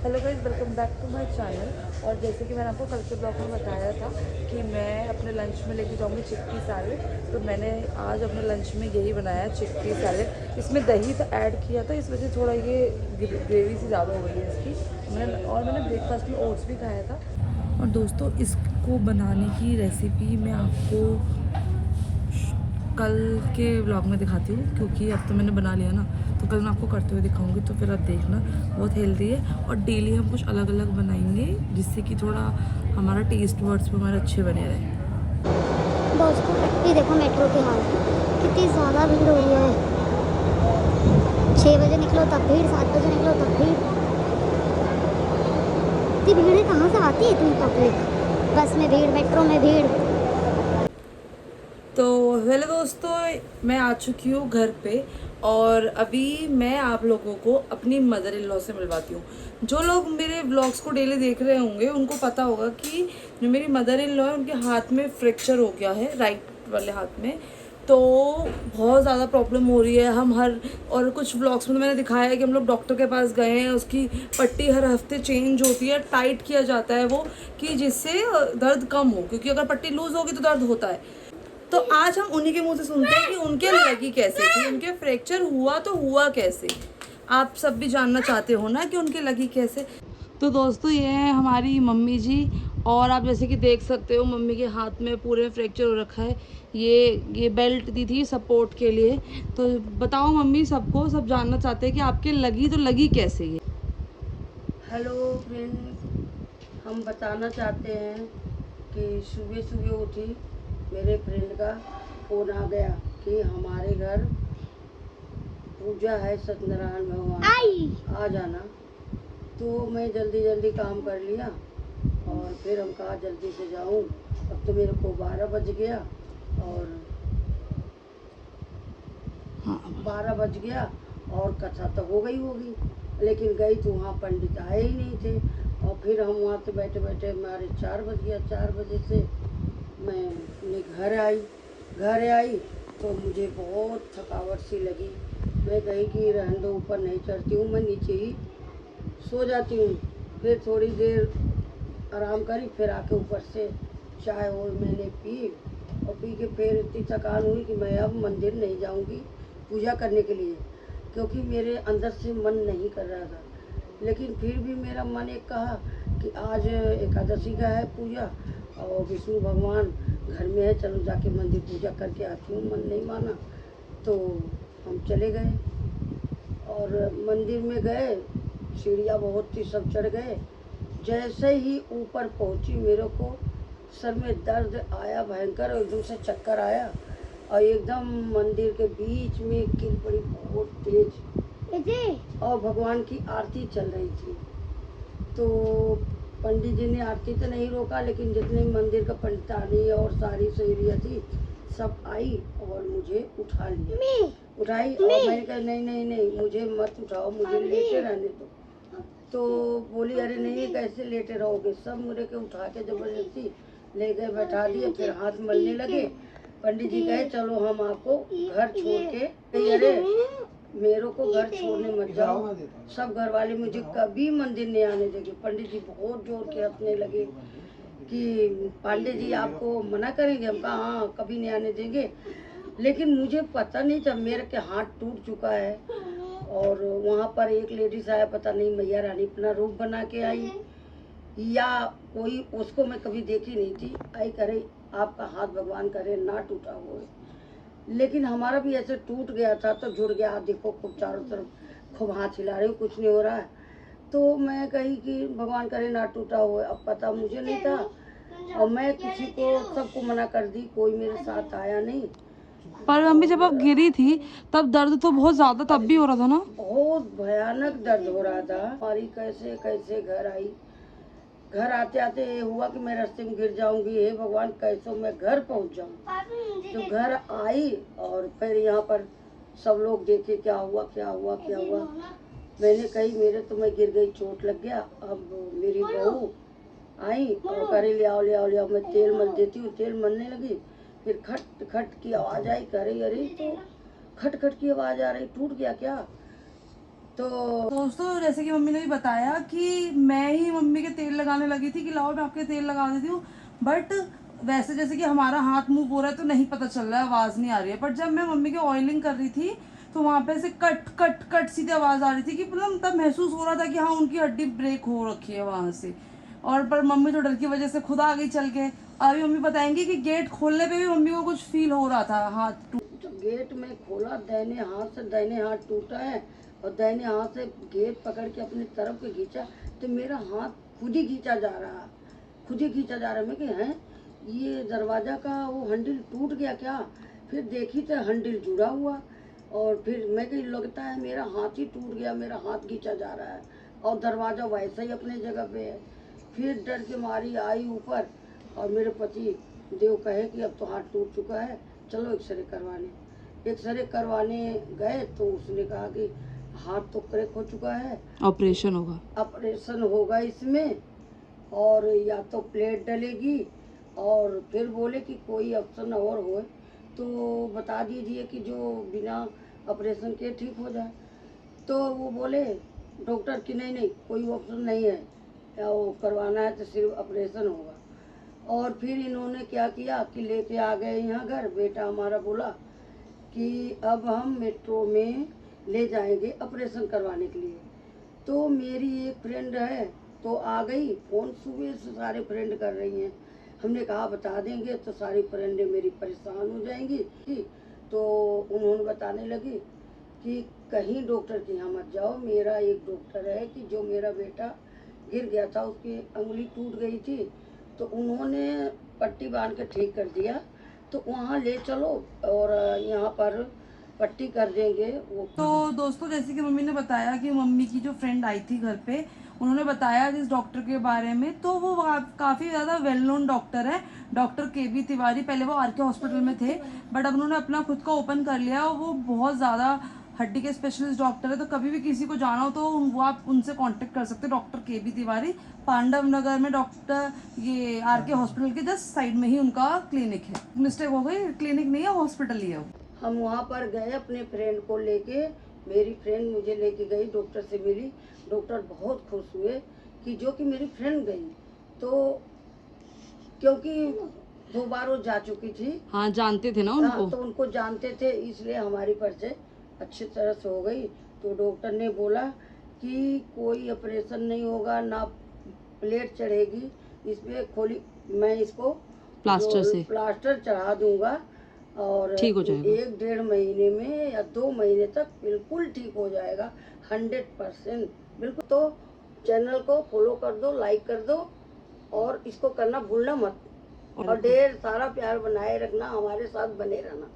Hello guys, welcome back to my channel. और जैसे कि मैंने आपको कल के ब्लॉग में बताया था कि मैं अपने लंच में लेके जाऊंगी चिक्की सैलेड, तो मैंने आज अपने लंच में यही बनाया चिक्की सैलेड। इसमें दही तो ऐड किया था, इस वजह से थोड़ा ये ग्रेवी सी ज़्यादा हो गई है इसकी। मैंने ब्रेकफास्ट में ओट्स भी खाया था। और दोस्तों, इसको बनाने की रेसिपी मैं आपको कल के व्लॉग में दिखाती हूँ, क्योंकि अब तो मैंने बना लिया ना, तो कल मैं आपको करते हुए दिखाऊंगी। तो फिर आप देखना, बहुत हेल्दी है। और डेली हम कुछ अलग अलग बनाएंगे, जिससे कि थोड़ा हमारा टेस्ट वर्ड्स भी हमारे अच्छे बने रहे। दोस्तों, ये देखो मेट्रो की हाल, कितनी ज़्यादा भीड़ हो रही है। 6 बजे निकलो तब भीड़, 7 बजे निकलो तब भीड़। इतनी भीड़ कहाँ से आती है, इतनी पब्लिक? बस में भीड़, मेट्रो में भीड़। तो हेलो दोस्तों, मैं आ चुकी हूँ घर पे। और अभी मैं आप लोगों को अपनी मदर इन लॉ से मिलवाती हूँ। जो लोग मेरे व्लॉग्स को डेली देख रहे होंगे उनको पता होगा कि जो मेरी मदर इन लॉ है, उनके हाथ में फ्रैक्चर हो गया है, राइट वाले हाथ में। तो बहुत ज़्यादा प्रॉब्लम हो रही है। हम हर और कुछ व्लॉग्स में तो मैंने दिखाया है कि हम लोग डॉक्टर के पास गए हैं, उसकी पट्टी हर हफ्ते चेंज होती है, टाइट किया जाता है वो, कि जिससे दर्द कम हो, क्योंकि अगर पट्टी लूज़ होगी तो दर्द होता है। तो आज हम उन्हीं के मुंह से सुनते हैं कि उनके लगी कैसे थी, उनके फ्रैक्चर हुआ तो हुआ कैसे। आप सब भी जानना चाहते हो ना कि उनके लगी कैसे। तो दोस्तों, ये है हमारी मम्मी जी। और आप जैसे कि देख सकते हो, मम्मी के हाथ में पूरे फ्रैक्चर हो रखा है। ये बेल्ट दी थी सपोर्ट के लिए। तो बताओ मम्मी, सबको सब जानना चाहते हैं कि आपके लगी तो लगी कैसे ये। हेलो फ्रेंड्स, हम बताना चाहते हैं कि सुबह सुबह उठी, मेरे फ्रेंड का फ़ोन आ गया कि हमारे घर पूजा है सत्यनारायण भगवान का, आ जाना। तो मैं जल्दी जल्दी काम कर लिया और फिर हम कहा जल्दी से जाऊं। अब तो मेरे को 12 बज गया, और 12 बज गया और कथा तो हो गई होगी, लेकिन गई तो वहाँ पंडित आए ही नहीं थे। और फिर हम वहाँ से बैठे बैठे हमारे 4 बज गया। 4 बजे से मैं अपने घर आई तो मुझे बहुत थकावट सी लगी। मैं कही कि रहने दो, ऊपर नहीं चढ़ती हूँ, मैं नीचे ही सो जाती हूँ। फिर थोड़ी देर आराम करी, फिर आके ऊपर से चाय और मैंने पी, और पी के फिर इतनी थकान हुई कि मैं अब मंदिर नहीं जाऊंगी पूजा करने के लिए, क्योंकि मेरे अंदर से मन नहीं कर रहा था। लेकिन फिर भी मेरा मन एक कहा कि आज एकादशी का है पूजा, और विष्णु भगवान घर में है, चलो जाके मंदिर पूजा करके आती हूँ। मन नहीं माना तो हम चले गए और मंदिर में गए। सीढ़ियाँ बहुत थी, सब चढ़ गए। जैसे ही ऊपर पहुंची, मेरे को सर में दर्द आया भयंकर, और एकदम से चक्कर आया, और एकदम मंदिर के बीच में गिर पड़ी बहुत तेज। और भगवान की आरती चल रही थी। तो पंडित जी ने आरती तो नहीं रोका, लेकिन जितने मंदिर का पंडितानी और सारी सहेलियाँ थी सब आई और मुझे उठाई। और मैंने कहा नहीं नहीं नहीं, मुझे मत उठाओ, मुझे लेटे रहने दो। तो बोली अरे नहीं, कैसे लेटे रहोगे। सब मुझे के उठा के जबरदस्ती ले गए, बैठा दिए, फिर हाथ मलने लगे। पंडित जी कहे चलो हम आपको घर छोड़ के, अरे मेरे को घर छोड़ने मत जाओ, सब घर वाले मुझे कभी मंदिर नहीं आने देंगे। पंडित जी बहुत जोर के हंसने लगे कि पांडे जी आपको मना करेंगे। हम कहा हाँ, कभी नहीं आने देंगे। लेकिन मुझे पता नहीं था मेरे के हाथ टूट चुका है। और वहाँ पर एक लेडीज आया, पता नहीं मैया रानी अपना रूप बना के आई या कोई, उसको मैं कभी देखी नहीं थी। आई करे आपका हाथ भगवान करे ना टूटा हो, लेकिन हमारा भी ऐसे टूट गया था तो जुड़ गया। देखो खूब चारों तरफ खूब हाथ हिला रही हूँ, कुछ नहीं हो रहा है। तो मैं कही कि भगवान करे ना टूटा हो। अब पता मुझे नहीं था, और मैं किसी को सबको मना कर दी, कोई मेरे साथ आया नहीं। पर मम्मी, जब आप गिरी थी तब दर्द तो बहुत ज्यादा तब भी हो रहा था ना? बहुत भयानक दर्द हो रहा था। हमारी कैसे कैसे घर आई। घर आते आते ये हुआ कि मैं रास्ते में गिर जाऊंगी, हे भगवान कैसे मैं घर पहुंच जाऊं। तो घर आई और फिर यहाँ पर सब लोग देखे क्या हुआ क्या हुआ क्या हुआ। मैंने कही मेरे तो मैं गिर गई, चोट लग गया। अब मेरी बहू आई और करे ले आओ ले आओ ले आओ, मैं तेल मल देती हूँ। तेल मलने लगी, फिर खट खट की आवाज़ आई। करे अरे तो खट खट की आवाज़ आ रही, टूट गया क्या। तो दोस्तों जैसे कि मम्मी ने भी बताया कि मैं ही मम्मी के तेल लगाने लगी थी कि लाओ मैं आपके तेल लगा देती हूँ, बट वैसे जैसे कि हमारा हाथ मूव हो रहा है तो नहीं पता चल रहा है, आवाज़ नहीं आ रही है। बट जब मैं मम्मी की ऑयलिंग कर रही थी तो वहाँ पे से कट कट कट सीधी आवाज़ आ रही थी कि मतलब तब महसूस हो रहा था कि हाँ उनकी हड्डी ब्रेक हो रखी है वहाँ से। और पर मम्मी तो डर की वजह से खुद आ गई चल के। अभी मम्मी बताएंगी कि गेट खोलने पे भी मम्मी को कुछ फील हो रहा था, हाथ तो गेट में खोला, दाहिने हाथ टूटा है और दाहिने हाथ से गेट पकड़ के अपनी तरफ के खींचा तो मेरा हाथ खुद ही खींचा जा रहा, खुद ही खींचा जा रहा। मैं कि हैं ये दरवाज़ा का वो हैंडल टूट गया क्या? फिर देखी तो हैंडल जुड़ा हुआ और फिर मैं कि लगता है मेरा हाथ ही टूट गया, मेरा हाथ खींचा जा रहा है और दरवाज़ा वैसा ही अपने जगह पे है। फिर डर के मारी आई ऊपर और मेरे पति देव कहे कि अब तो हाथ टूट चुका है, चलो एक्सरे करवाने। एक्सरे करवाने गए तो उसने कहा कि हाथ तो क्रैक हो चुका है, ऑपरेशन होगा। ऑपरेशन होगा इसमें और या तो प्लेट डलेगी और फिर बोले कि कोई ऑप्शन और हो तो बता दीजिए कि जो बिना ऑपरेशन के ठीक हो जाए। तो वो बोले डॉक्टर कि नहीं नहीं कोई ऑप्शन नहीं है, या वो करवाना है तो सिर्फ ऑपरेशन होगा। और फिर इन्होंने क्या किया कि लेके आ गए यहाँ घर। बेटा हमारा बोला कि अब हम मेट्रो में ले जाएंगे ऑपरेशन करवाने के लिए। तो मेरी एक फ्रेंड है तो आ गई, फ़ोन सुबह से सारे फ्रेंड कर रही हैं। हमने कहा बता देंगे तो सारी फ्रेंडें मेरी परेशान हो जाएंगी। तो उन्होंने बताने लगी कि कहीं डॉक्टर के यहाँ मत जाओ, मेरा एक डॉक्टर है कि जो मेरा बेटा गिर गया था उसकी उंगली टूट गई थी तो उन्होंने पट्टी बांध के ठीक कर दिया, तो वहाँ ले चलो और यहाँ पर पट्टी कर देंगे वो। तो दोस्तों जैसे कि मम्मी ने बताया कि मम्मी की जो फ्रेंड आई थी घर पे, उन्होंने बताया इस डॉक्टर के बारे में, तो वो काफ़ी ज़्यादा वेल नोन डॉक्टर है, डॉक्टर KB तिवारी। पहले वो RK हॉस्पिटल में थे बट अब उन्होंने अपना खुद का ओपन कर लिया और वो बहुत ज़्यादा हड्डी के स्पेशलिस्ट डॉक्टर है। तो कभी भी किसी को जाना हो तो वो आप उनसे कांटेक्ट कर सकते हैं, डॉक्टर KB तिवारी। पांडव नगर में डॉक्टर ये RK हॉस्पिटल के जस्ट साइड में ही उनका क्लिनिक है। मिस्टेक हो गई, क्लिनिक नहीं है हॉस्पिटल ही है वो। हम वहाँ पर गए अपने फ्रेंड को लेके, मेरी फ्रेंड मुझे लेके गई, डॉक्टर से मिली। डॉक्टर बहुत खुश हुए कि जो कि मेरी फ्रेंड गई, तो क्योंकि 2 बार वो जा चुकी थी। हाँ जानते थे ना हाँ उनको। तो उनको जानते थे इसलिए हमारी परिचय अच्छी तरह से हो गई। तो डॉक्टर ने बोला कि कोई ऑपरेशन नहीं होगा, ना प्लेट चढ़ेगी इसमें, खोली मैं इसको प्लास्टर जो से प्लास्टर चढ़ा दूंगा और ठीक हो जाएगा। 1-1.5 महीने में या 2 महीने तक बिल्कुल ठीक हो जाएगा, 100% बिल्कुल। तो चैनल को फॉलो कर दो, लाइक कर दो और इसको करना भूलना मत और ढेर सारा प्यार बनाए रखना, हमारे साथ बने रहना।